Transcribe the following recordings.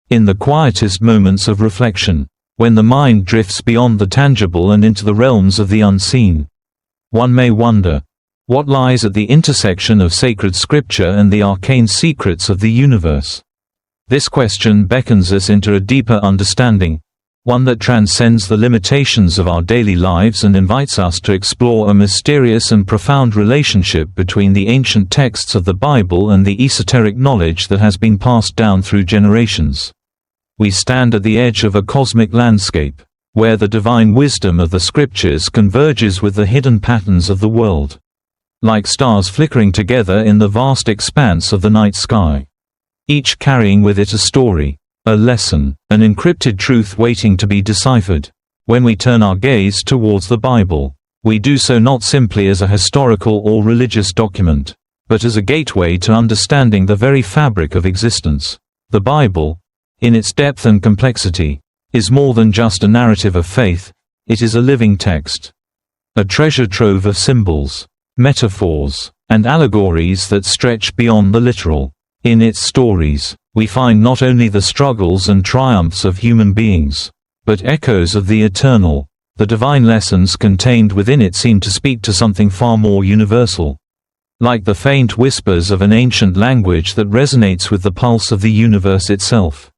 In the quietest moments of reflection, when the mind drifts beyond the tangible and into the realms of the unseen, one may wonder, what lies at the intersection of sacred scripture and the arcane secrets of the universe? This question beckons us into a deeper understanding, one that transcends the limitations of our daily lives and invites us to explore a mysterious and profound relationship between the ancient texts of the Bible and the esoteric knowledge that has been passed down through generations. We stand at the edge of a cosmic landscape, where the divine wisdom of the scriptures converges with the hidden patterns of the world, like stars flickering together in the vast expanse of the night sky, each carrying with it a story, a lesson, an encrypted truth waiting to be deciphered. When we turn our gaze towards the Bible, we do so not simply as a historical or religious document, but as a gateway to understanding the very fabric of existence. The Bible, in its depth and complexity, is more than just a narrative of faith, it is a living text. A treasure trove of symbols, metaphors, and allegories that stretch beyond the literal. In its stories, we find not only the struggles and triumphs of human beings, but echoes of the eternal. The divine lessons contained within it seem to speak to something far more universal, like the faint whispers of an ancient language that resonates with the pulse of the universe itself.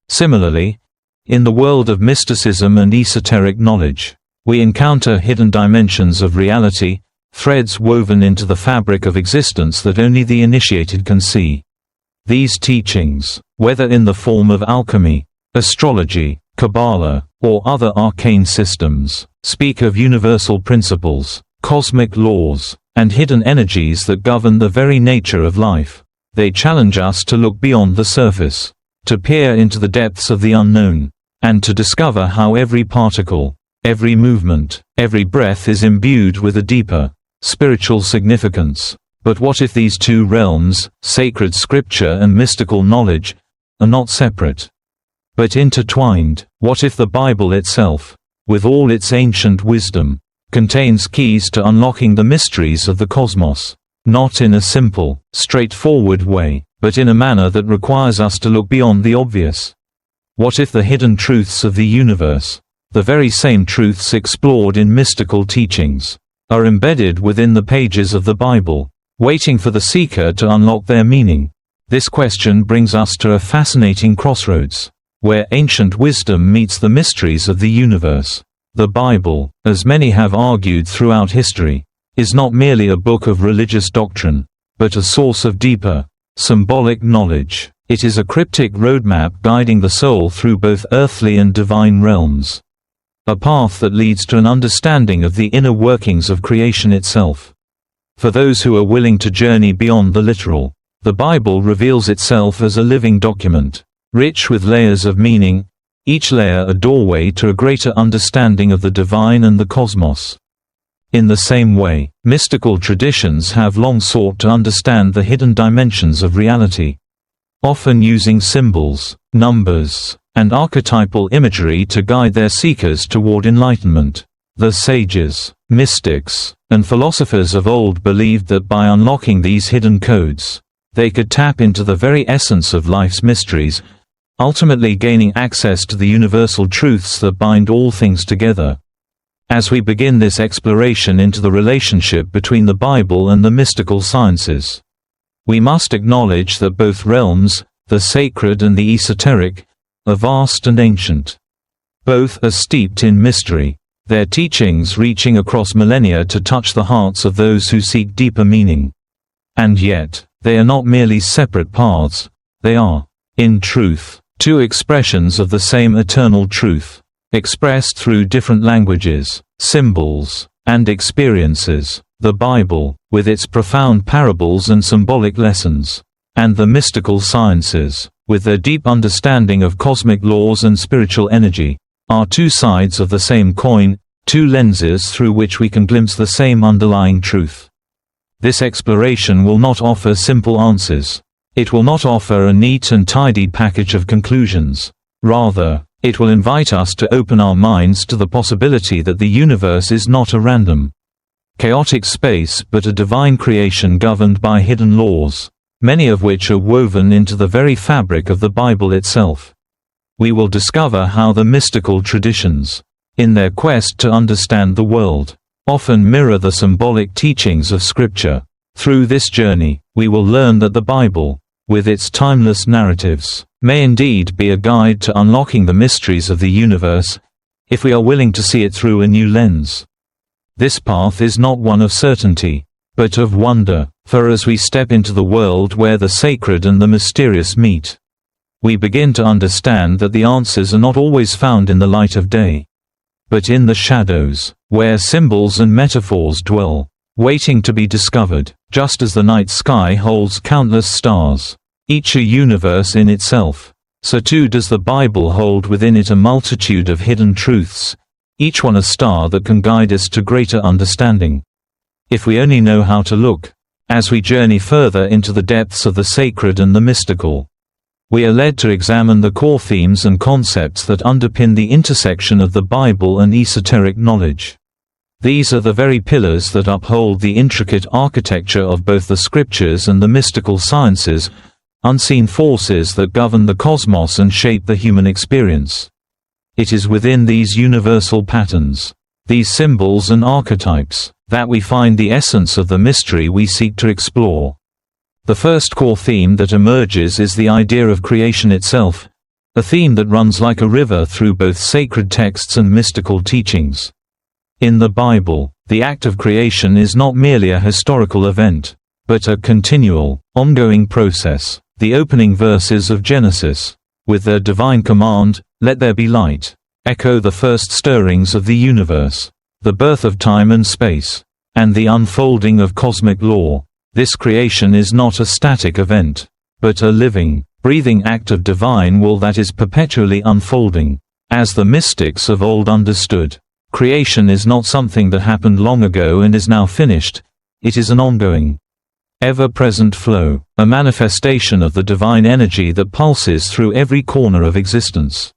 Similarly, in the world of mysticism and esoteric knowledge, we encounter hidden dimensions of reality, threads woven into the fabric of existence that only the initiated can see. These teachings, whether in the form of alchemy, astrology, Kabbalah, or other arcane systems, speak of universal principles, cosmic laws, and hidden energies that govern the very nature of life. They challenge us to look beyond the surface, to peer into the depths of the unknown, and to discover how every particle, every movement, every breath is imbued with a deeper, spiritual significance. But what if these two realms, sacred scripture and mystical knowledge, are not separate, but intertwined? What if the Bible itself, with all its ancient wisdom, contains keys to unlocking the mysteries of the cosmos, not in a simple, straightforward way, but in a manner that requires us to look beyond the obvious? What if the hidden truths of the universe, the very same truths explored in mystical teachings, are embedded within the pages of the Bible, waiting for the seeker to unlock their meaning? This question brings us to a fascinating crossroads, where ancient wisdom meets the mysteries of the universe. The Bible, as many have argued throughout history, is not merely a book of religious doctrine, but a source of deeper, symbolic knowledge. It is a cryptic roadmap guiding the soul through both earthly and divine realms, a path that leads to an understanding of the inner workings of creation itself. For those who are willing to journey beyond the literal, the Bible reveals itself as a living document, rich with layers of meaning, each layer a doorway to a greater understanding of the divine and the cosmos. In the same way, mystical traditions have long sought to understand the hidden dimensions of reality, often using symbols, numbers, and archetypal imagery to guide their seekers toward enlightenment. The sages, mystics, and philosophers of old believed that by unlocking these hidden codes, they could tap into the very essence of life's mysteries, ultimately gaining access to the universal truths that bind all things together. As we begin this exploration into the relationship between the Bible and the mystical sciences, we must acknowledge that both realms, the sacred and the esoteric, are vast and ancient. Both are steeped in mystery, their teachings reaching across millennia to touch the hearts of those who seek deeper meaning. And yet, they are not merely separate paths, they are, in truth, two expressions of the same eternal truth, expressed through different languages, symbols, and experiences. The Bible, with its profound parables and symbolic lessons, and the mystical sciences, with their deep understanding of cosmic laws and spiritual energy, are two sides of the same coin, two lenses through which we can glimpse the same underlying truth. This exploration will not offer simple answers. It will not offer a neat and tidy package of conclusions. Rather, it will invite us to open our minds to the possibility that the universe is not a random, chaotic space but a divine creation governed by hidden laws, many of which are woven into the very fabric of the Bible itself. we will discover how the mystical traditions, in their quest to understand the world, often mirror the symbolic teachings of Scripture. Through this journey, we will learn that the Bible, with its timeless narratives, may indeed be a guide to unlocking the mysteries of the universe, if we are willing to see it through a new lens. This path is not one of certainty, but of wonder, for as we step into the world where the sacred and the mysterious meet, we begin to understand that the answers are not always found in the light of day, but in the shadows, where symbols and metaphors dwell, waiting to be discovered. Just as the night sky holds countless stars, each a universe in itself, so too does the Bible hold within it a multitude of hidden truths, each one a star that can guide us to greater understanding, if we only know how to look. As we journey further into the depths of the sacred and the mystical, we are led to examine the core themes and concepts that underpin the intersection of the Bible and esoteric knowledge. These are the very pillars that uphold the intricate architecture of both the scriptures and the mystical sciences, unseen forces that govern the cosmos and shape the human experience. It is within these universal patterns, these symbols and archetypes, that we find the essence of the mystery we seek to explore. The first core theme that emerges is the idea of creation itself, a theme that runs like a river through both sacred texts and mystical teachings. In the Bible, the act of creation is not merely a historical event, but a continual, ongoing process. The opening verses of Genesis, with their divine command, "Let there be light," echo the first stirrings of the universe, the birth of time and space, and the unfolding of cosmic law. This creation is not a static event, but a living, breathing act of divine will that is perpetually unfolding. As the mystics of old understood, creation is not something that happened long ago and is now finished, it is an ongoing, ever-present flow, a manifestation of the divine energy that pulses through every corner of existence.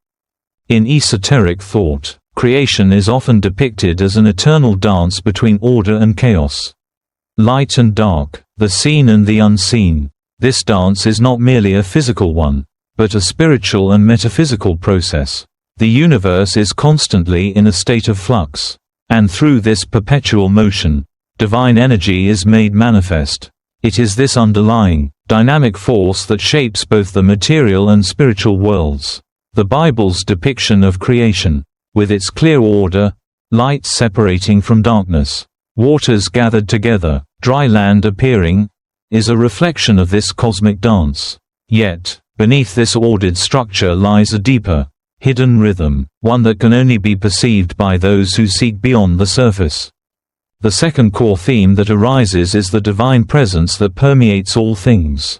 In esoteric thought, creation is often depicted as an eternal dance between order and chaos, light and dark, the seen and the unseen. This dance is not merely a physical one, but a spiritual and metaphysical process. The universe is constantly in a state of flux, and through this perpetual motion, divine energy is made manifest. It is this underlying, dynamic force that shapes both the material and spiritual worlds. The Bible's depiction of creation, with its clear order, light separating from darkness, waters gathered together, dry land appearing, is a reflection of this cosmic dance. Yet, beneath this ordered structure lies a deeper, hidden rhythm, one that can only be perceived by those who seek beyond the surface. The second core theme that arises is the divine presence that permeates all things.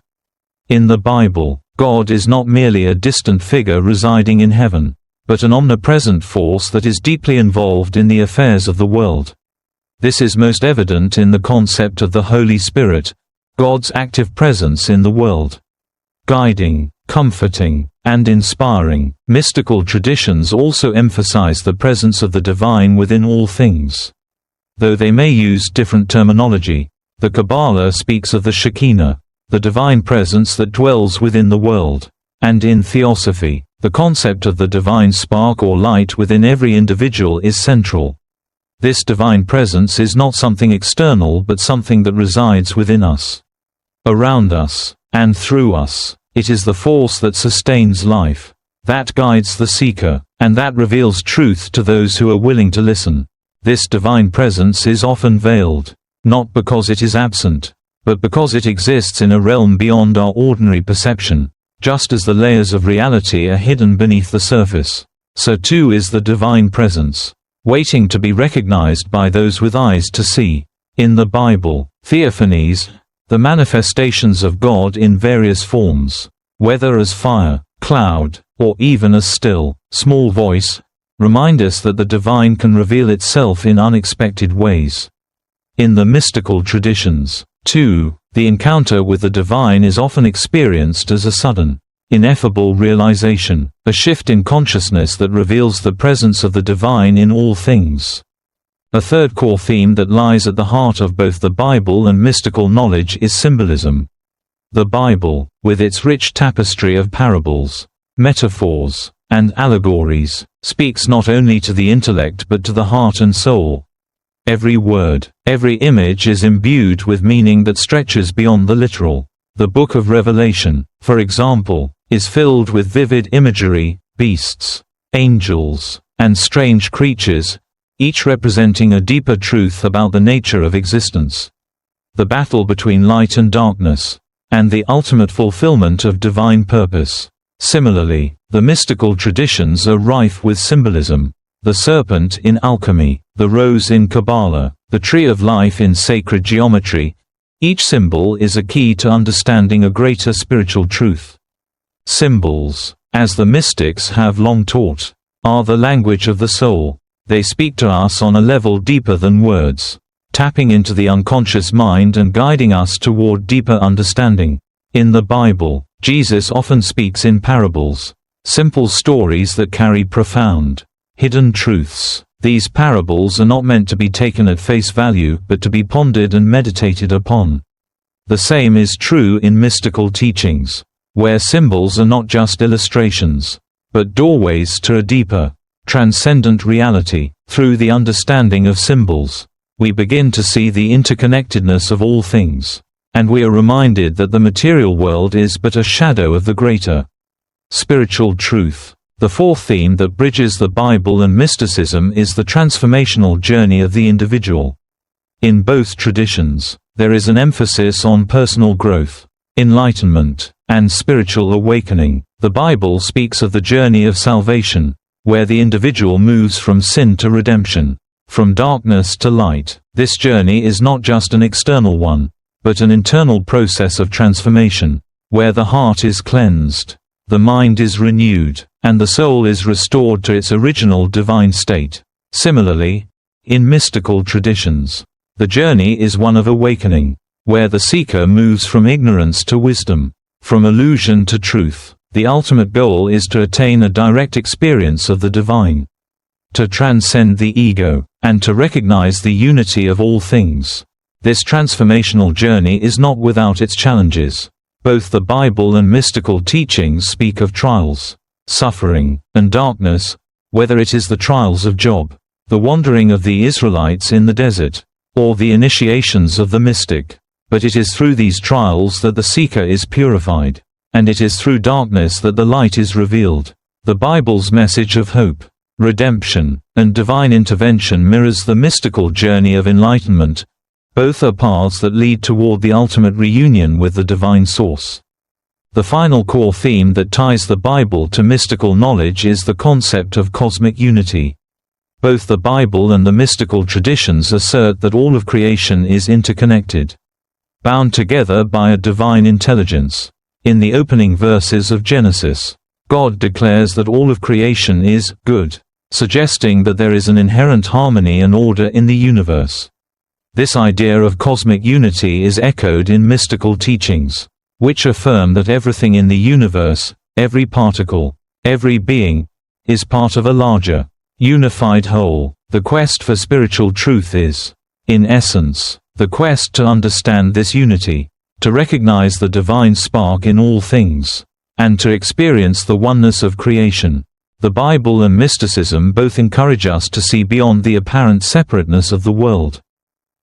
In the Bible, God is not merely a distant figure residing in heaven, but an omnipresent force that is deeply involved in the affairs of the world. This is most evident in the concept of the Holy Spirit, God's active presence in the world. Guiding, comforting, and inspiring, mystical traditions also emphasize the presence of the divine within all things. Though they may use different terminology, the Kabbalah speaks of the Shekinah, the divine presence that dwells within the world, and in Theosophy, the concept of the divine spark or light within every individual is central. This divine presence is not something external but something that resides within us, around us, and through us. It is the force that sustains life, that guides the seeker, and that reveals truth to those who are willing to listen. This divine presence is often veiled, not because it is absent, but because it exists in a realm beyond our ordinary perception. Just as the layers of reality are hidden beneath the surface, so too is the divine presence, waiting to be recognized by those with eyes to see. In the Bible, theophanies, the manifestations of God in various forms, whether as fire, cloud, or even a still, small voice, remind us that the divine can reveal itself in unexpected ways. In the mystical traditions, too, the encounter with the divine is often experienced as a sudden, ineffable realization, a shift in consciousness that reveals the presence of the divine in all things. A third core theme that lies at the heart of both the Bible and mystical knowledge is symbolism. The Bible, with its rich tapestry of parables, metaphors, and allegories, speaks not only to the intellect but to the heart and soul. Every word, every image is imbued with meaning that stretches beyond the literal. The Book of Revelation, for example, is filled with vivid imagery, beasts, angels, and strange creatures, each representing a deeper truth about the nature of existence. The battle between light and darkness, and the ultimate fulfillment of divine purpose. Similarly, the mystical traditions are rife with symbolism. The serpent in alchemy, the rose in Kabbalah, the tree of life in sacred geometry. Each symbol is a key to understanding a greater spiritual truth. Symbols, as the mystics have long taught, are the language of the soul. They speak to us on a level deeper than words, tapping into the unconscious mind and guiding us toward deeper understanding. In the Bible, Jesus often speaks in parables, simple stories that carry profound, hidden truths. These parables are not meant to be taken at face value but to be pondered and meditated upon. The same is true in mystical teachings, where symbols are not just illustrations, but doorways to a deeper, transcendent reality. Through the understanding of symbols, we begin to see the interconnectedness of all things, and we are reminded that the material world is but a shadow of the greater spiritual truth. The fourth theme that bridges the Bible and mysticism is the transformational journey of the individual. In both traditions, there is an emphasis on personal growth, enlightenment, and spiritual awakening. The Bible speaks of the journey of salvation, where the individual moves from sin to redemption, from darkness to light. This journey is not just an external one, but an internal process of transformation, where the heart is cleansed, the mind is renewed, and the soul is restored to its original divine state. Similarly, in mystical traditions, the journey is one of awakening, where the seeker moves from ignorance to wisdom, from illusion to truth. The ultimate goal is to attain a direct experience of the divine, to transcend the ego, and to recognize the unity of all things. This transformational journey is not without its challenges. Both the Bible and mystical teachings speak of trials, suffering, and darkness, whether it is the trials of Job, the wandering of the Israelites in the desert, or the initiations of the mystic. But it is through these trials that the seeker is purified, and it is through darkness that the light is revealed. The Bible's message of hope, redemption, and divine intervention mirrors the mystical journey of enlightenment. Both are paths that lead toward the ultimate reunion with the divine source. The final core theme that ties the Bible to mystical knowledge is the concept of cosmic unity. Both the Bible and the mystical traditions assert that all of creation is interconnected, bound together by a divine intelligence. In the opening verses of Genesis, God declares that all of creation is good, suggesting that there is an inherent harmony and order in the universe. This idea of cosmic unity is echoed in mystical teachings, which affirm that everything in the universe, every particle, every being, is part of a larger, unified whole. The quest for spiritual truth is, in essence, the quest to understand this unity, to recognize the divine spark in all things, and to experience the oneness of creation. The Bible and mysticism both encourage us to see beyond the apparent separateness of the world.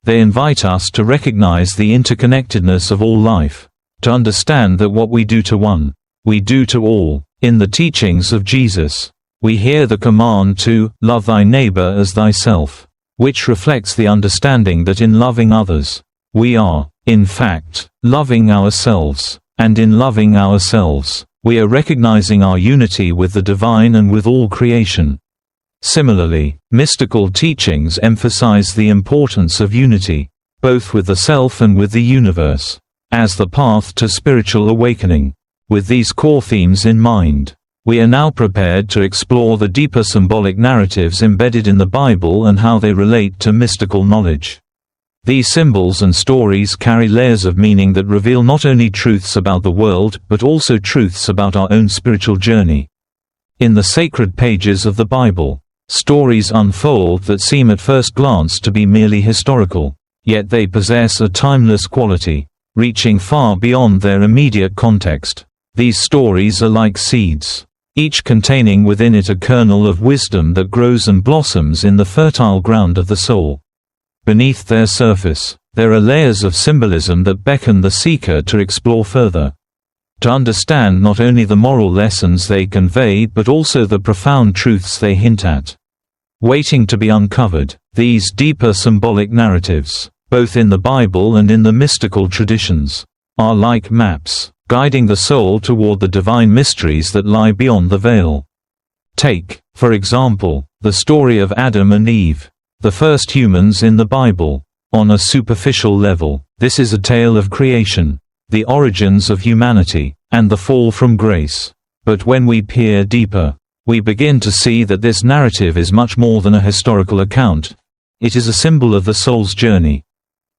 They invite us to recognize the interconnectedness of all life, to understand that what we do to one, we do to all. In the teachings of Jesus, we hear the command to love thy neighbor as thyself, which reflects the understanding that in loving others, we are, in fact, loving ourselves, and in loving ourselves, we are recognizing our unity with the divine and with all creation. Similarly, mystical teachings emphasize the importance of unity, both with the self and with the universe, as the path to spiritual awakening. With these core themes in mind, we are now prepared to explore the deeper symbolic narratives embedded in the Bible and how they relate to mystical knowledge. These symbols and stories carry layers of meaning that reveal not only truths about the world but also truths about our own spiritual journey. In the sacred pages of the Bible, stories unfold that seem at first glance to be merely historical, yet they possess a timeless quality, reaching far beyond their immediate context. These stories are like seeds, each containing within it a kernel of wisdom that grows and blossoms in the fertile ground of the soul. Beneath their surface, there are layers of symbolism that beckon the seeker to explore further, to understand not only the moral lessons they convey but also the profound truths they hint at. Waiting to be uncovered, these deeper symbolic narratives, both in the Bible and in the mystical traditions, are like maps, guiding the soul toward the divine mysteries that lie beyond the veil. Take, for example, the story of Adam and Eve, the first humans in the Bible. On a superficial level, this is a tale of creation, the origins of humanity, and the fall from grace. But when we peer deeper, we begin to see that this narrative is much more than a historical account. It is a symbol of the soul's journey.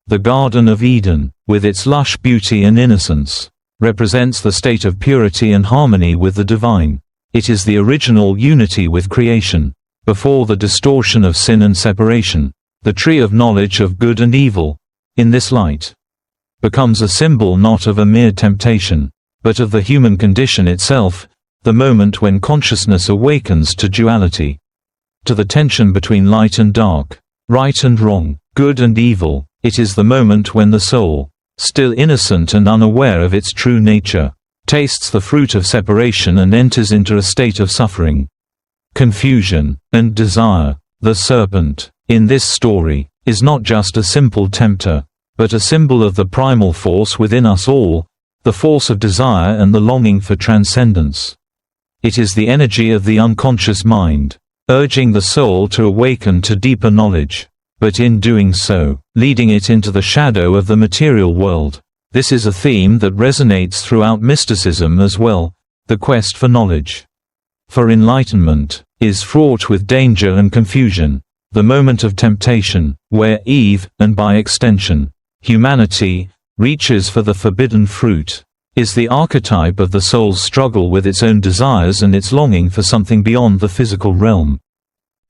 The Garden of Eden, with its lush beauty and innocence, represents the state of purity and harmony with the divine. It is the original unity with creation, before the distortion of sin and separation. The tree of knowledge of good and evil, in this light, becomes a symbol not of a mere temptation, but of the human condition itself, the moment when consciousness awakens to duality, to the tension between light and dark, right and wrong, good and evil. It is the moment when the soul, still innocent and unaware of its true nature, tastes the fruit of separation and enters into a state of suffering, confusion, and desire. The serpent, in this story, is not just a simple tempter, but a symbol of the primal force within us all, the force of desire and the longing for transcendence. It is the energy of the unconscious mind, urging the soul to awaken to deeper knowledge, but in doing so, leading it into the shadow of the material world. This is a theme that resonates throughout mysticism as well, the quest for knowledge, for enlightenment, is fraught with danger and confusion. The moment of temptation, where Eve, and by extension, humanity, reaches for the forbidden fruit, is the archetype of the soul's struggle with its own desires and its longing for something beyond the physical realm.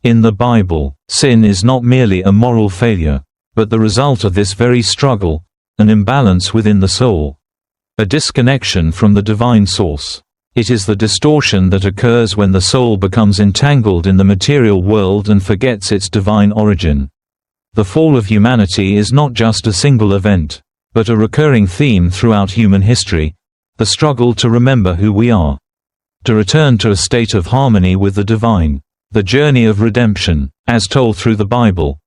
In the Bible, sin is not merely a moral failure, but the result of this very struggle, an imbalance within the soul, a disconnection from the divine source. It is the distortion that occurs when the soul becomes entangled in the material world and forgets its divine origin. The fall of humanity is not just a single event, but a recurring theme throughout human history, the struggle to remember who we are, to return to a state of harmony with the divine. The journey of redemption, as told through the Bible,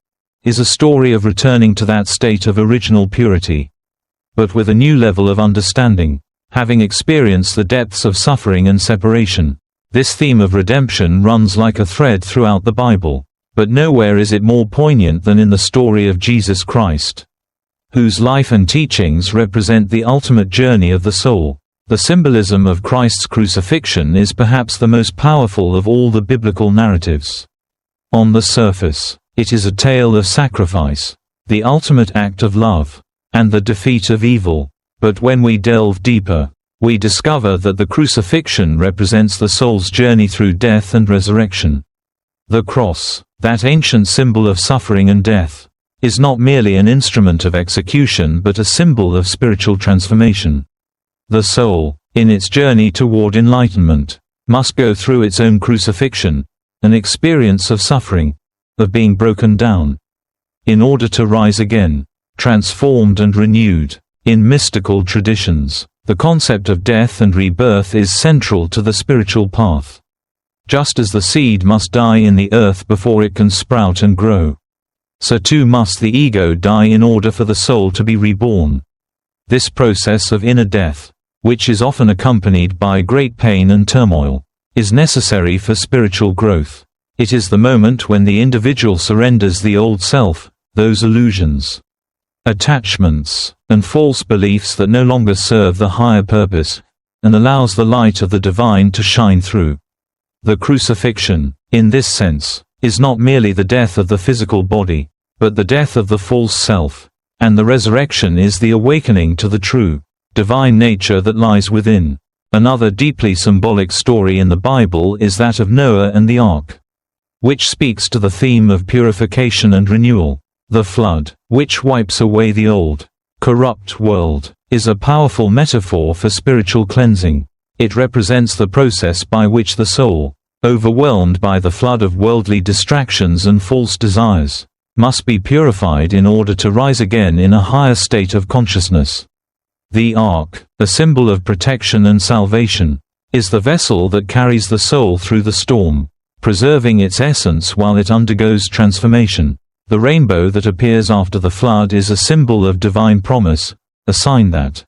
is a story of returning to that state of original purity, but with a new level of understanding. Having experienced the depths of suffering and separation, this theme of redemption runs like a thread throughout the Bible, but nowhere is it more poignant than in the story of Jesus Christ, whose life and teachings represent the ultimate journey of the soul. The symbolism of Christ's crucifixion is perhaps the most powerful of all the biblical narratives. On the surface, it is a tale of sacrifice, the ultimate act of love, and the defeat of evil. But when we delve deeper, we discover that the crucifixion represents the soul's journey through death and resurrection. The cross, that ancient symbol of suffering and death, is not merely an instrument of execution but a symbol of spiritual transformation. The soul, in its journey toward enlightenment, must go through its own crucifixion, an experience of suffering, of being broken down, in order to rise again, transformed and renewed. In mystical traditions, the concept of death and rebirth is central to the spiritual path. Just as the seed must die in the earth before it can sprout and grow, so too must the ego die in order for the soul to be reborn. This process of inner death, which is often accompanied by great pain and turmoil, is necessary for spiritual growth. It is the moment when the individual surrenders the old self, those illusions, attachments, and false beliefs that no longer serve the higher purpose, and allows the light of the divine to shine through. The crucifixion, in this sense, is not merely the death of the physical body, but the death of the false self, and the resurrection is the awakening to the true, divine nature that lies within. Another deeply symbolic story in the Bible is that of Noah and the Ark, which speaks to the theme of purification and renewal. The flood, which wipes away the old, corrupt world, is a powerful metaphor for spiritual cleansing. It represents the process by which the soul, overwhelmed by the flood of worldly distractions and false desires, must be purified in order to rise again in a higher state of consciousness. The ark, a symbol of protection and salvation, is the vessel that carries the soul through the storm, preserving its essence while it undergoes transformation. The rainbow that appears after the flood is a symbol of divine promise, a sign that,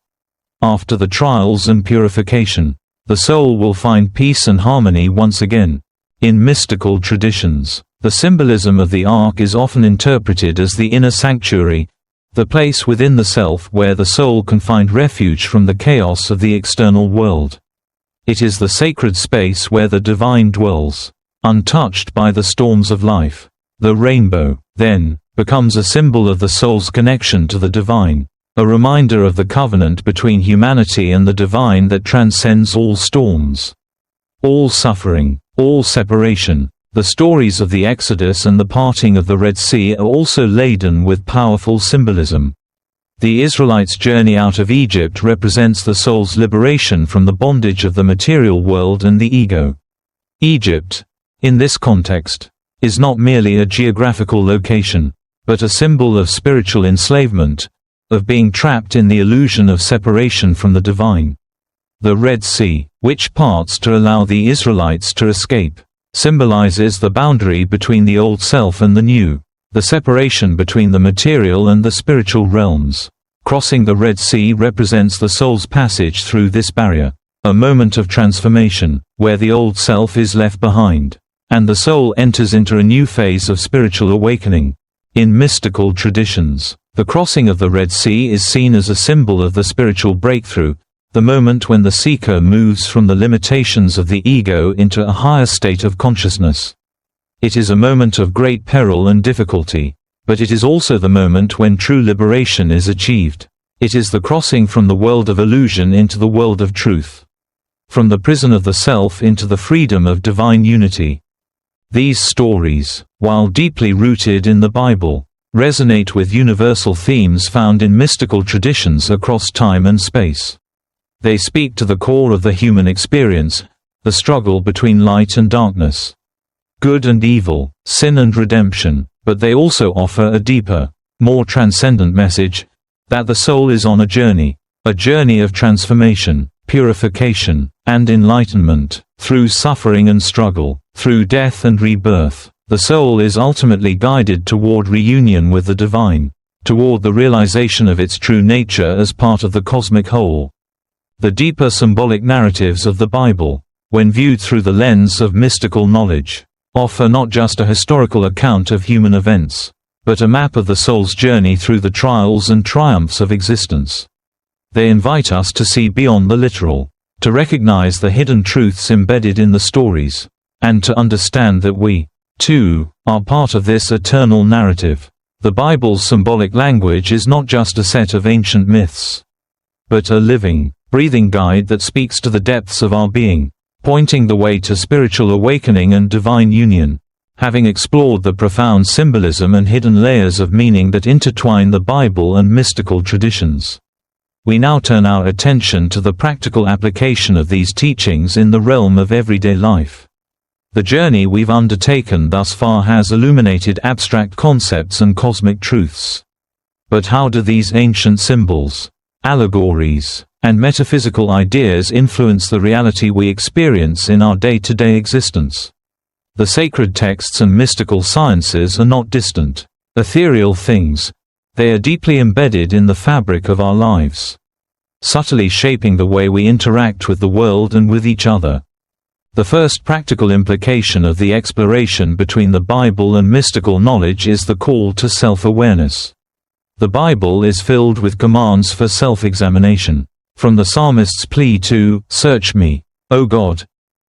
after the trials and purification, the soul will find peace and harmony once again. In mystical traditions, the symbolism of the ark is often interpreted as the inner sanctuary, the place within the self where the soul can find refuge from the chaos of the external world. It is the sacred space where the divine dwells, untouched by the storms of life. The rainbow, then, becomes a symbol of the soul's connection to the divine, a reminder of the covenant between humanity and the divine that transcends all storms, all suffering, all separation. The stories of the Exodus and the parting of the Red Sea are also laden with powerful symbolism. The Israelites' journey out of Egypt represents the soul's liberation from the bondage of the material world and the ego. Egypt, in this context, is not merely a geographical location, but a symbol of spiritual enslavement, of being trapped in the illusion of separation from the divine. The Red Sea, which parts to allow the Israelites to escape, symbolizes the boundary between the old self and the new, the separation between the material and the spiritual realms. Crossing the Red Sea represents the soul's passage through this barrier, a moment of transformation, where the old self is left behind, and the soul enters into a new phase of spiritual awakening. In mystical traditions, the crossing of the Red Sea is seen as a symbol of the spiritual breakthrough, the moment when the seeker moves from the limitations of the ego into a higher state of consciousness. It is a moment of great peril and difficulty, but it is also the moment when true liberation is achieved. It is the crossing from the world of illusion into the world of truth, from the prison of the self into the freedom of divine unity. These stories, while deeply rooted in the Bible, resonate with universal themes found in mystical traditions across time and space. They speak to the core of the human experience, the struggle between light and darkness, good and evil, sin and redemption, but they also offer a deeper, more transcendent message, that the soul is on a journey of transformation, purification, and enlightenment. Through suffering and struggle, through death and rebirth, the soul is ultimately guided toward reunion with the divine, toward the realization of its true nature as part of the cosmic whole. The deeper symbolic narratives of the Bible, when viewed through the lens of mystical knowledge, offer not just a historical account of human events, but a map of the soul's journey through the trials and triumphs of existence. They invite us to see beyond the literal, to recognize the hidden truths embedded in the stories, and to understand that we, too, are part of this eternal narrative. The Bible's symbolic language is not just a set of ancient myths, but a living, breathing guide that speaks to the depths of our being, pointing the way to spiritual awakening and divine union. Having explored the profound symbolism and hidden layers of meaning that intertwine the Bible and mystical traditions, we now turn our attention to the practical application of these teachings in the realm of everyday life. The journey we've undertaken thus far has illuminated abstract concepts and cosmic truths. But how do these ancient symbols, allegories, and metaphysical ideas influence the reality we experience in our day-to-day existence? The sacred texts and mystical sciences are not distant, ethereal things. They are deeply embedded in the fabric of our lives, subtly shaping the way we interact with the world and with each other. The first practical implication of the exploration between the Bible and mystical knowledge is the call to self-awareness. The Bible is filled with commands for self-examination, from the psalmist's plea to, "Search me, O God,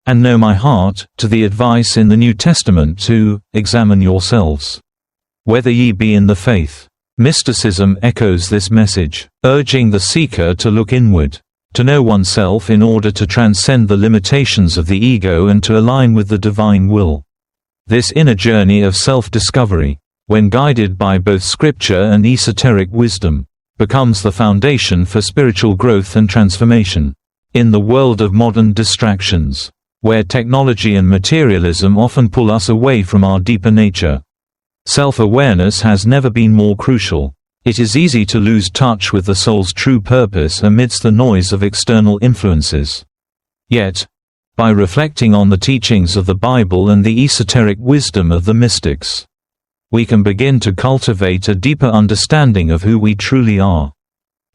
and know my heart," to the advice in the New Testament to, "Examine yourselves, whether ye be in the faith." Mysticism echoes this message, urging the seeker to look inward, to know oneself in order to transcend the limitations of the ego and to align with the divine will. This inner journey of self-discovery, when guided by both scripture and esoteric wisdom, becomes the foundation for spiritual growth and transformation. In the world of modern distractions, where technology and materialism often pull us away from our deeper nature, self-awareness has never been more crucial. It is easy to lose touch with the soul's true purpose amidst the noise of external influences. Yet, by reflecting on the teachings of the Bible and the esoteric wisdom of the mystics, we can begin to cultivate a deeper understanding of who we truly are.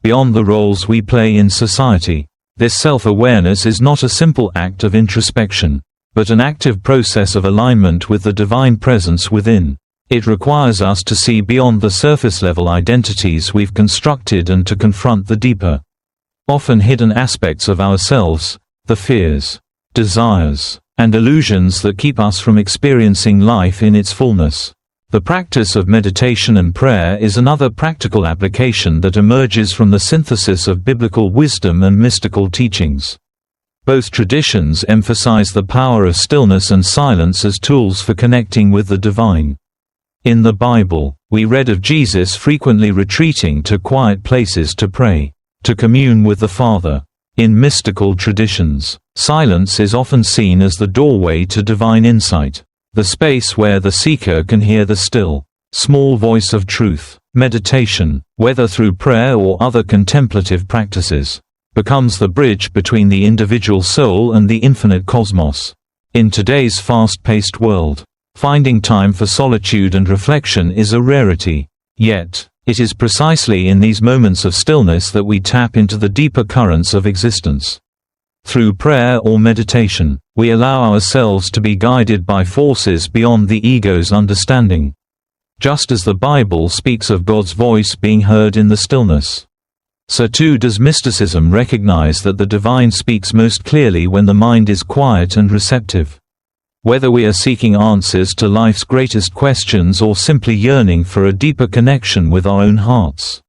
Beyond the roles we play in society, this self-awareness is not a simple act of introspection, but an active process of alignment with the divine presence within. It requires us to see beyond the surface-level identities we've constructed and to confront the deeper, often hidden aspects of ourselves, the fears, desires, and illusions that keep us from experiencing life in its fullness. The practice of meditation and prayer is another practical application that emerges from the synthesis of biblical wisdom and mystical teachings. Both traditions emphasize the power of stillness and silence as tools for connecting with the divine. In the Bible, we read of Jesus frequently retreating to quiet places to pray, to commune with the Father. In mystical traditions, silence is often seen as the doorway to divine insight, the space where the seeker can hear the still, small voice of truth. Meditation, whether through prayer or other contemplative practices, becomes the bridge between the individual soul and the infinite cosmos. In today's fast-paced world, finding time for solitude and reflection is a rarity. Yet, it is precisely in these moments of stillness that we tap into the deeper currents of existence. Through prayer or meditation, we allow ourselves to be guided by forces beyond the ego's understanding. Just as the Bible speaks of God's voice being heard in the stillness, so too does mysticism recognize that the divine speaks most clearly when the mind is quiet and receptive. Whether we are seeking answers to life's greatest questions or simply yearning for a deeper connection with our own hearts,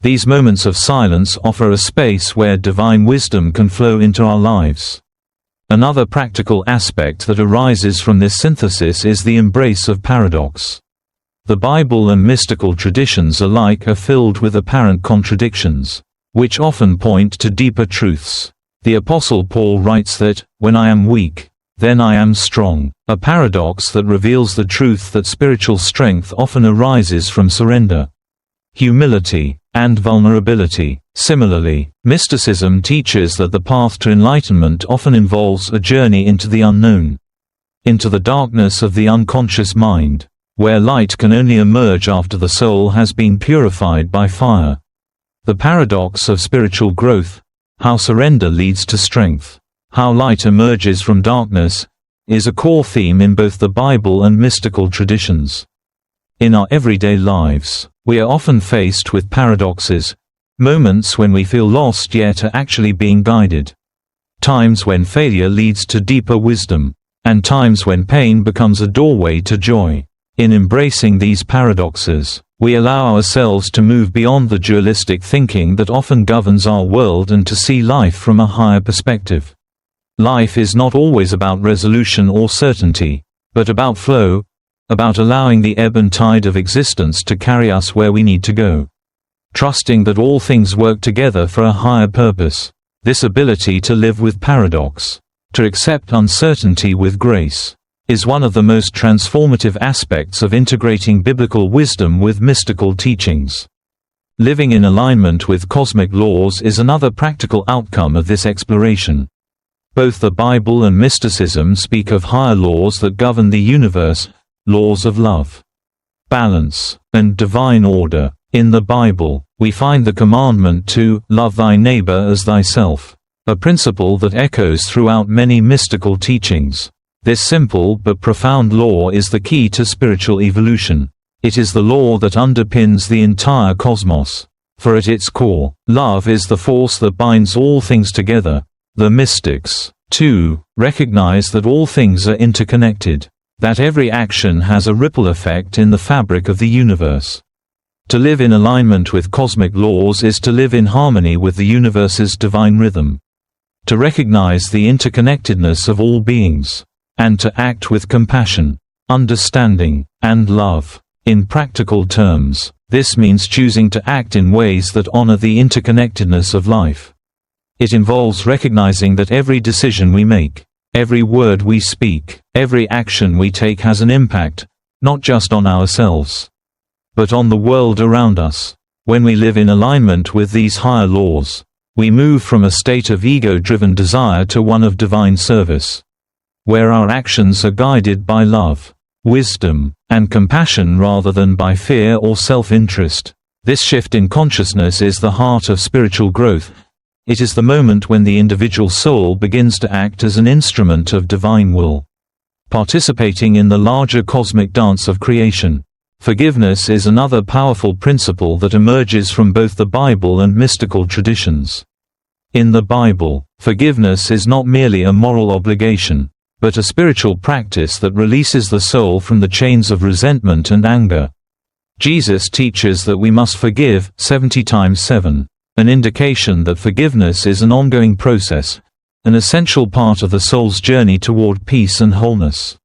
these moments of silence offer a space where divine wisdom can flow into our lives. Another practical aspect that arises from this synthesis is the embrace of paradox. The Bible and mystical traditions alike are filled with apparent contradictions, which often point to deeper truths. The Apostle Paul writes that, "When I am weak, then I am strong," a paradox that reveals the truth that spiritual strength often arises from surrender, humility, and vulnerability. Similarly, mysticism teaches that the path to enlightenment often involves a journey into the unknown, into the darkness of the unconscious mind, where light can only emerge after the soul has been purified by fire. The paradox of spiritual growth, how surrender leads to strength, how light emerges from darkness, is a core theme in both the Bible and mystical traditions. In our everyday lives, we are often faced with paradoxes, moments when we feel lost yet are actually being guided, times when failure leads to deeper wisdom, and times when pain becomes a doorway to joy. In embracing these paradoxes, we allow ourselves to move beyond the dualistic thinking that often governs our world and to see life from a higher perspective. Life is not always about resolution or certainty, but about flow, about allowing the ebb and tide of existence to carry us where we need to go. Trusting that all things work together for a higher purpose. This ability to live with paradox, to accept uncertainty with grace, is one of the most transformative aspects of integrating biblical wisdom with mystical teachings. Living in alignment with cosmic laws is another practical outcome of this exploration. Both the Bible and mysticism speak of higher laws that govern the universe, laws of love, balance, and divine order. In the Bible, we find the commandment to love thy neighbor as thyself, a principle that echoes throughout many mystical teachings. This simple but profound law is the key to spiritual evolution. It is the law that underpins the entire cosmos. For at its core, love is the force that binds all things together. The mystics, too, recognize that all things are interconnected, that every action has a ripple effect in the fabric of the universe. To live in alignment with cosmic laws is to live in harmony with the universe's divine rhythm, to recognize the interconnectedness of all beings, and to act with compassion, understanding, and love. In practical terms, this means choosing to act in ways that honor the interconnectedness of life. It involves recognizing that every decision we make, every word we speak, every action we take has an impact, not just on ourselves, but on the world around us. When we live in alignment with these higher laws, we move from a state of ego-driven desire to one of divine service, where our actions are guided by love, wisdom, and compassion rather than by fear or self-interest. This shift in consciousness is the heart of spiritual growth. It is the moment when the individual soul begins to act as an instrument of divine will, participating in the larger cosmic dance of creation. Forgiveness is another powerful principle that emerges from both the Bible and mystical traditions. In the Bible, forgiveness is not merely a moral obligation, but a spiritual practice that releases the soul from the chains of resentment and anger. Jesus teaches that we must forgive 70 times 7, an indication that forgiveness is an ongoing process, an essential part of the soul's journey toward peace and wholeness.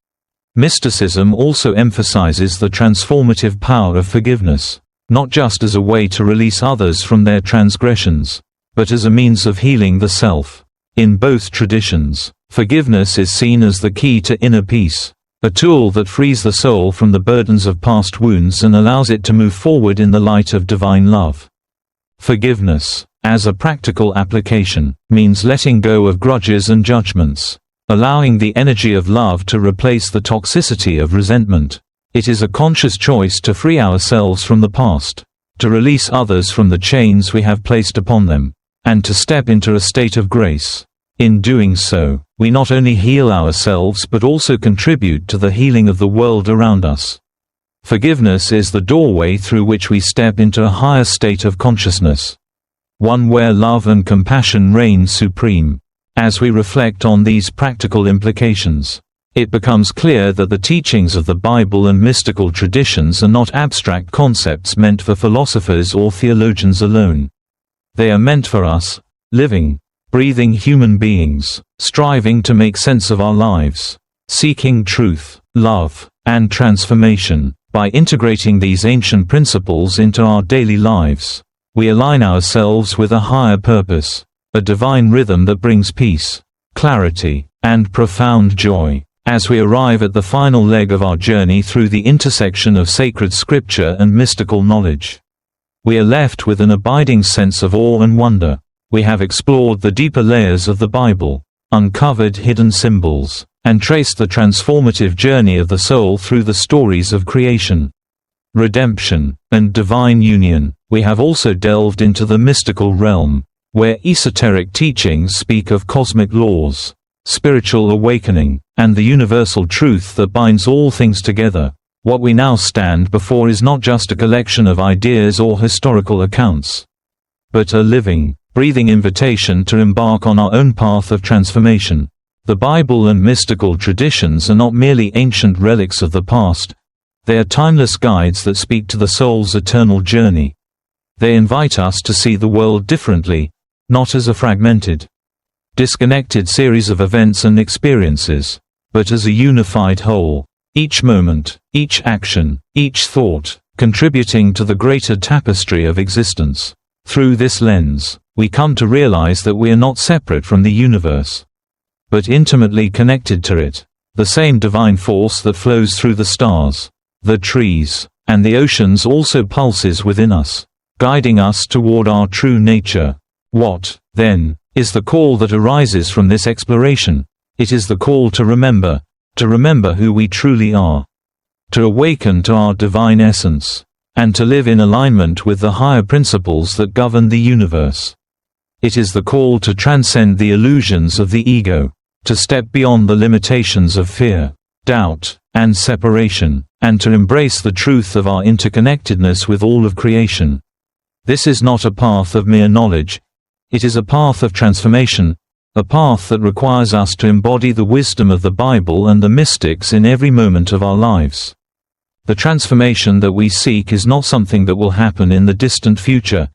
Mysticism also emphasizes the transformative power of forgiveness, not just as a way to release others from their transgressions, but as a means of healing the self. In both traditions, forgiveness is seen as the key to inner peace, a tool that frees the soul from the burdens of past wounds and allows it to move forward in the light of divine love. Forgiveness, as a practical application, means letting go of grudges and judgments, allowing the energy of love to replace the toxicity of resentment. It is a conscious choice to free ourselves from the past, to release others from the chains we have placed upon them, and to step into a state of grace. In doing so, we not only heal ourselves but also contribute to the healing of the world around us. Forgiveness is the doorway through which we step into a higher state of consciousness, one where love and compassion reign supreme. As we reflect on these practical implications, it becomes clear that the teachings of the Bible and mystical traditions are not abstract concepts meant for philosophers or theologians alone. They are meant for us, living, breathing human beings, striving to make sense of our lives, seeking truth, love, and transformation. By integrating these ancient principles into our daily lives, we align ourselves with a higher purpose, a divine rhythm that brings peace, clarity, and profound joy. As we arrive at the final leg of our journey through the intersection of sacred scripture and mystical knowledge, we are left with an abiding sense of awe and wonder. We have explored the deeper layers of the Bible, uncovered hidden symbols, and traced the transformative journey of the soul through the stories of creation, redemption, and divine union. We have also delved into the mystical realm, where esoteric teachings speak of cosmic laws, spiritual awakening, and the universal truth that binds all things together. What we now stand before is not just a collection of ideas or historical accounts, but a living, breathing invitation to embark on our own path of transformation. The Bible and mystical traditions are not merely ancient relics of the past, they are timeless guides that speak to the soul's eternal journey. They invite us to see the world differently, not as a fragmented, disconnected series of events and experiences, but as a unified whole. Each moment, each action, each thought, contributing to the greater tapestry of existence. Through this lens, we come to realize that we are not separate from the universe, but intimately connected to it. The same divine force that flows through the stars, the trees, and the oceans also pulses within us, guiding us toward our true nature. What, then, is the call that arises from this exploration? It is the call to remember who we truly are, to awaken to our divine essence, and to live in alignment with the higher principles that govern the universe. It is the call to transcend the illusions of the ego, to step beyond the limitations of fear, doubt, and separation, and to embrace the truth of our interconnectedness with all of creation. This is not a path of mere knowledge, it is a path of transformation, a path that requires us to embody the wisdom of the Bible and the mystics in every moment of our lives. The transformation that we seek is not something that will happen in the distant future,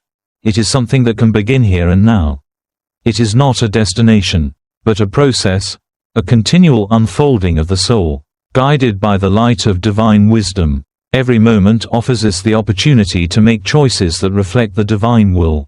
it is something that can begin here and now. It is not a destination, but a process, a continual unfolding of the soul, guided by the light of divine wisdom. Every moment offers us the opportunity to make choices that reflect the divine will,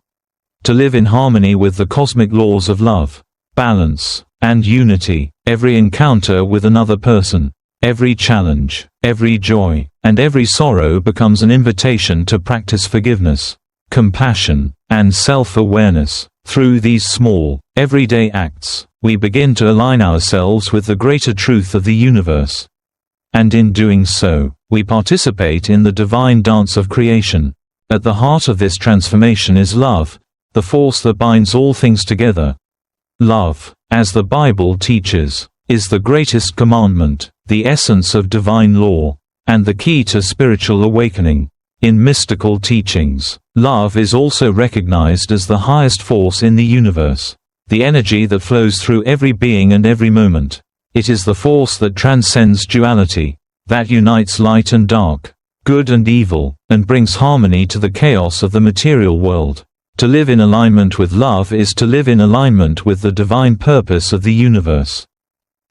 to live in harmony with the cosmic laws of love, balance, and unity. Every encounter with another person, every challenge, every joy, and every sorrow becomes an invitation to practice forgiveness, compassion, and self-awareness. Through these small, everyday acts, we begin to align ourselves with the greater truth of the universe. And in doing so, we participate in the divine dance of creation. At the heart of this transformation is love, the force that binds all things together. Love, as the Bible teaches, is the greatest commandment, the essence of divine law, and the key to spiritual awakening. In mystical teachings, love is also recognized as the highest force in the universe, the energy that flows through every being and every moment. It is the force that transcends duality, that unites light and dark, good and evil, and brings harmony to the chaos of the material world. To live in alignment with love is to live in alignment with the divine purpose of the universe.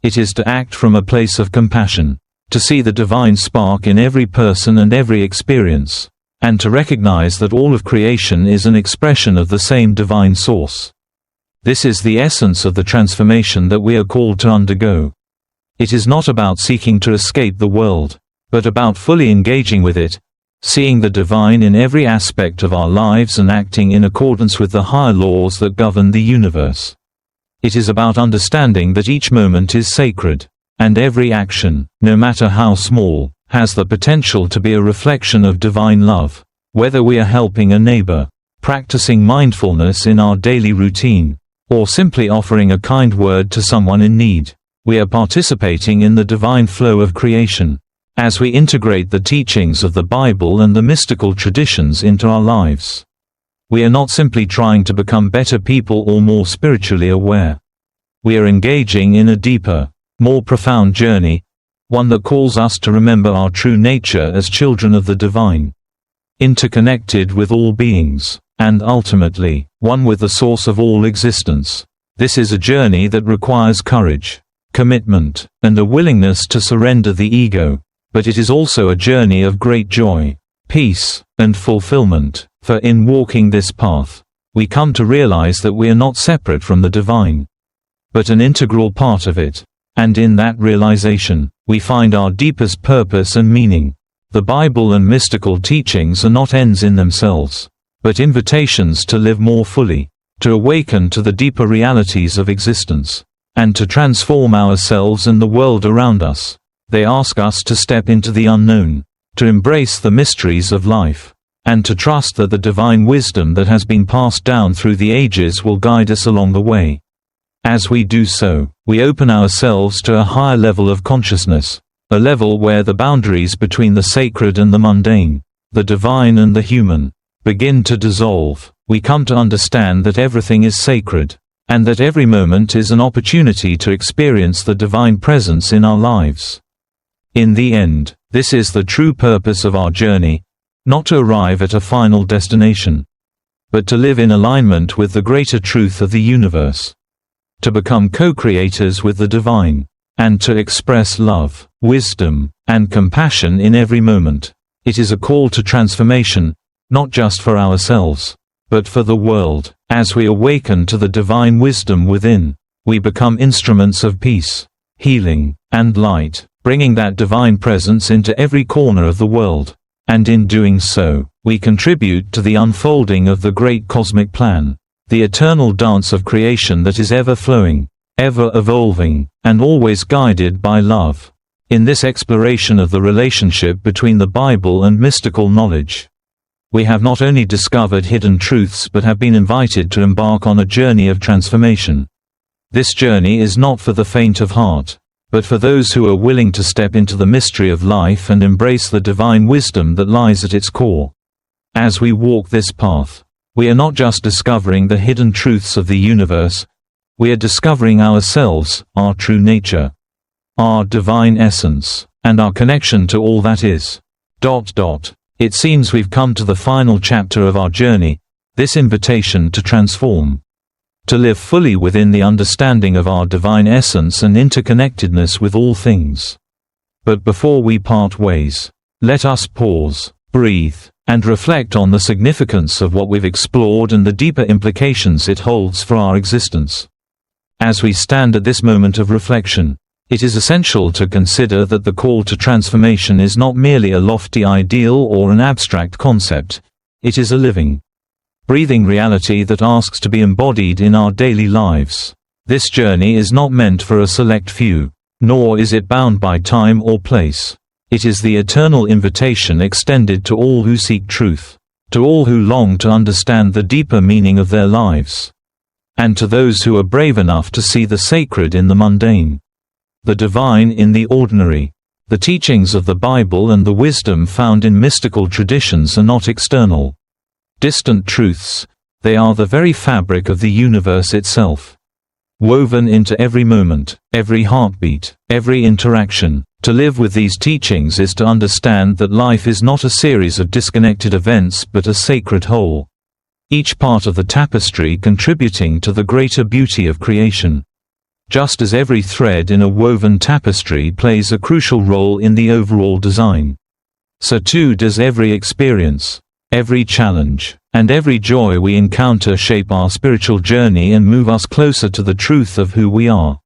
It is to act from a place of compassion, to see the divine spark in every person and every experience, and to recognize that all of creation is an expression of the same divine source. This is the essence of the transformation that we are called to undergo. It is not about seeking to escape the world, but about fully engaging with it, seeing the divine in every aspect of our lives and acting in accordance with the higher laws that govern the universe. It is about understanding that each moment is sacred, and every action, no matter how small, has the potential to be a reflection of divine love. Whether we are helping a neighbor, practicing mindfulness in our daily routine, or simply offering a kind word to someone in need, we are participating in the divine flow of creation. As we integrate the teachings of the Bible and the mystical traditions into our lives, we are not simply trying to become better people or more spiritually aware. We are engaging in a deeper, more profound journey, one that calls us to remember our true nature as children of the divine, interconnected with all beings, and ultimately, one with the source of all existence. This is a journey that requires courage, commitment, and a willingness to surrender the ego, but it is also a journey of great joy, peace, and fulfillment, for in walking this path, we come to realize that we are not separate from the divine, but an integral part of it, and in that realization, we find our deepest purpose and meaning. The Bible and mystical teachings are not ends in themselves, but invitations to live more fully, to awaken to the deeper realities of existence, and to transform ourselves and the world around us. They ask us to step into the unknown, to embrace the mysteries of life, and to trust that the divine wisdom that has been passed down through the ages will guide us along the way. As we do so, we open ourselves to a higher level of consciousness, a level where the boundaries between the sacred and the mundane, the divine and the human, begin to dissolve. We come to understand that everything is sacred, and that every moment is an opportunity to experience the divine presence in our lives. In the end, this is the true purpose of our journey, not to arrive at a final destination, but to live in alignment with the greater truth of the universe, to become co-creators with the divine, and to express love, wisdom, and compassion in every moment. It is a call to transformation, not just for ourselves, but for the world. As we awaken to the divine wisdom within, we become instruments of peace, healing, and light, bringing that divine presence into every corner of the world. And in doing so, we contribute to the unfolding of the great cosmic plan, the eternal dance of creation that is ever flowing, ever evolving, and always guided by love. In this exploration of the relationship between the Bible and mystical knowledge, we have not only discovered hidden truths but have been invited to embark on a journey of transformation. This journey is not for the faint of heart, but for those who are willing to step into the mystery of life and embrace the divine wisdom that lies at its core. As we walk this path, we are not just discovering the hidden truths of the universe, we are discovering ourselves, our true nature, our divine essence, and our connection to all that is. It seems we've come to the final chapter of our journey, this invitation to transform, to live fully within the understanding of our divine essence and interconnectedness with all things. But before we part ways, let us pause, breathe, and reflect on the significance of what we've explored and the deeper implications it holds for our existence. As we stand at this moment of reflection, it is essential to consider that the call to transformation is not merely a lofty ideal or an abstract concept. It is a living, breathing reality that asks to be embodied in our daily lives. This journey is not meant for a select few, nor is it bound by time or place. It is the eternal invitation extended to all who seek truth, to all who long to understand the deeper meaning of their lives, and to those who are brave enough to see the sacred in the mundane, the divine in the ordinary. The teachings of the Bible and the wisdom found in mystical traditions are not external, distant truths. They are the very fabric of the universe itself, woven into every moment, every heartbeat, every interaction. To live with these teachings is to understand that life is not a series of disconnected events but a sacred whole, each part of the tapestry contributing to the greater beauty of creation. Just as every thread in a woven tapestry plays a crucial role in the overall design, so too does every experience, every challenge, and every joy we encounter shape our spiritual journey and move us closer to the truth of who we are.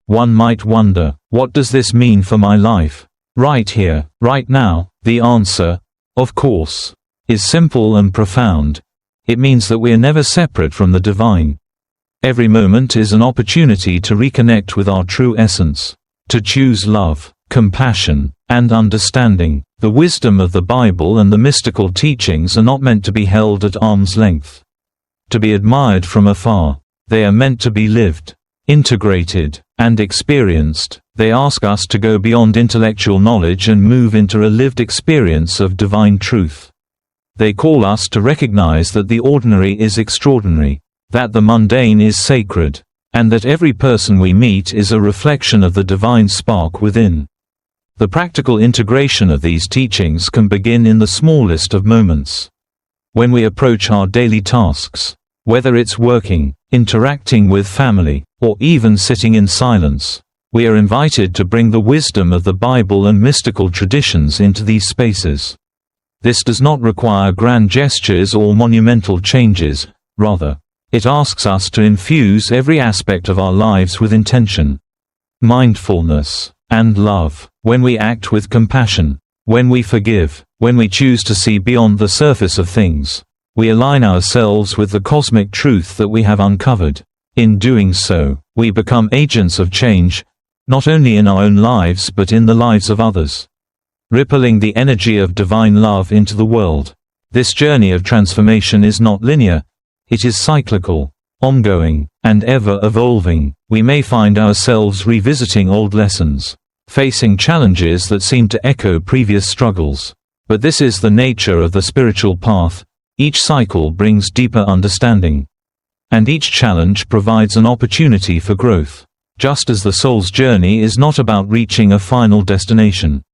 One might wonder, what does this mean for my life? Right here, right now? The answer, of course, is simple and profound. It means that we are never separate from the divine. Every moment is an opportunity to reconnect with our true essence, to choose love, compassion, and understanding. The wisdom of the Bible and the mystical teachings are not meant to be held at arm's length, to be admired from afar. They are meant to be lived, integrated, and experienced. They ask us to go beyond intellectual knowledge and move into a lived experience of divine truth. They call us to recognize that the ordinary is extraordinary, that the mundane is sacred, and that every person we meet is a reflection of the divine spark within. The practical integration of these teachings can begin in the smallest of moments. When we approach our daily tasks, whether it's working, interacting with family, or even sitting in silence, we are invited to bring the wisdom of the Bible and mystical traditions into these spaces. This does not require grand gestures or monumental changes. Rather, it asks us to infuse every aspect of our lives with intention, mindfulness, and love. When we act with compassion, when we forgive, when we choose to see beyond the surface of things, we align ourselves with the cosmic truth that we have uncovered. In doing so, we become agents of change, not only in our own lives but in the lives of others, rippling the energy of divine love into the world. This journey of transformation is not linear. It is cyclical, ongoing, and ever-evolving. We may find ourselves revisiting old lessons, facing challenges that seem to echo previous struggles. But this is the nature of the spiritual path. Each cycle brings deeper understanding, and each challenge provides an opportunity for growth. Just as the soul's journey is not about reaching a final destination,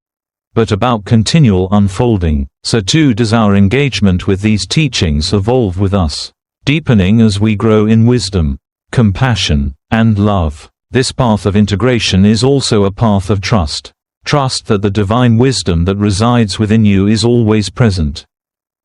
but about continual unfolding, so too does our engagement with these teachings evolve with us, deepening as we grow in wisdom, compassion, and love. This path of integration is also a path of trust. Trust that the divine wisdom that resides within you is always present,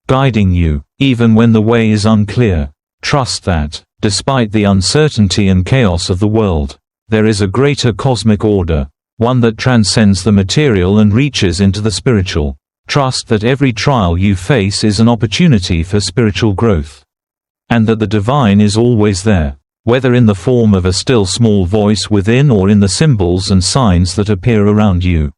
guiding you, even when the way is unclear. Trust that, despite the uncertainty and chaos of the world, there is a greater cosmic order, one that transcends the material and reaches into the spiritual. Trust that every trial you face is an opportunity for spiritual growth, and that the divine is always there, whether in the form of a still small voice within or in the symbols and signs that appear around you.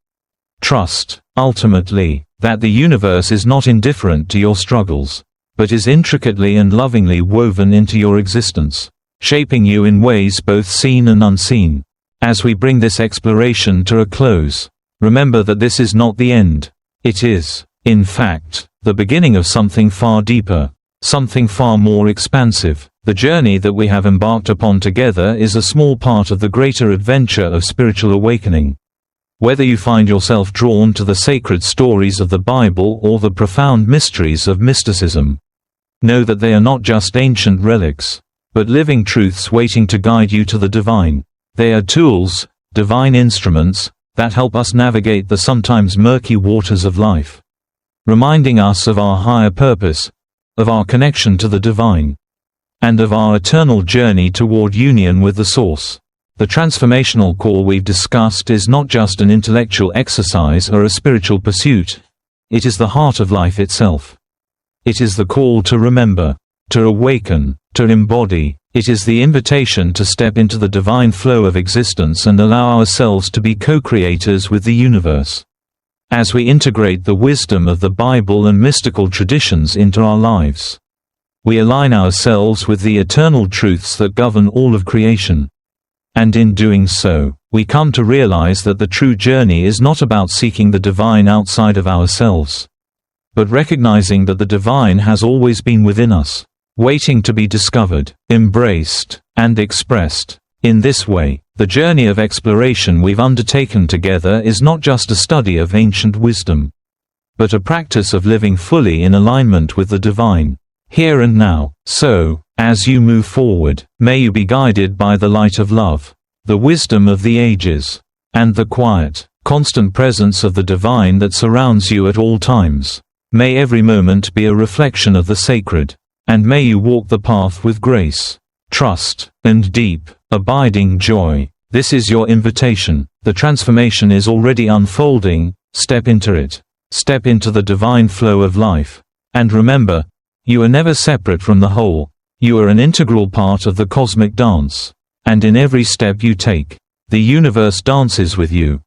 Trust, ultimately, that the universe is not indifferent to your struggles, but is intricately and lovingly woven into your existence, shaping you in ways both seen and unseen. As we bring this exploration to a close, remember that this is not the end. It is, in fact, the beginning of something far deeper, something far more expansive. The journey that we have embarked upon together is a small part of the greater adventure of spiritual awakening. Whether you find yourself drawn to the sacred stories of the Bible or the profound mysteries of mysticism, know that they are not just ancient relics, but living truths waiting to guide you to the divine. They are tools, divine instruments, that help us navigate the sometimes murky waters of life. reminding us of our higher purpose, of our connection to the divine, and of our eternal journey toward union with the Source. The transformational call we've discussed is not just an intellectual exercise or a spiritual pursuit. It is the heart of life itself. It is the call to remember, to awaken, to embody. It is the invitation to step into the divine flow of existence and allow ourselves to be co-creators with the universe. As we integrate the wisdom of the Bible and mystical traditions into our lives, we align ourselves with the eternal truths that govern all of creation. And in doing so, we come to realize that the true journey is not about seeking the divine outside of ourselves, but recognizing that the divine has always been within us, waiting to be discovered, embraced, and expressed. In this way, the journey of exploration we've undertaken together is not just a study of ancient wisdom, but a practice of living fully in alignment with the divine, here and now. So, as you move forward, may you be guided by the light of love, the wisdom of the ages, and the quiet, constant presence of the divine that surrounds you at all times. May every moment be a reflection of the sacred, and may you walk the path with grace, trust, and deep, abiding joy. This is your invitation. The transformation is already unfolding. Step into it. Step into the divine flow of life. And remember, you are never separate from the whole. You are an integral part of the cosmic dance. And in every step you take, the universe dances with you.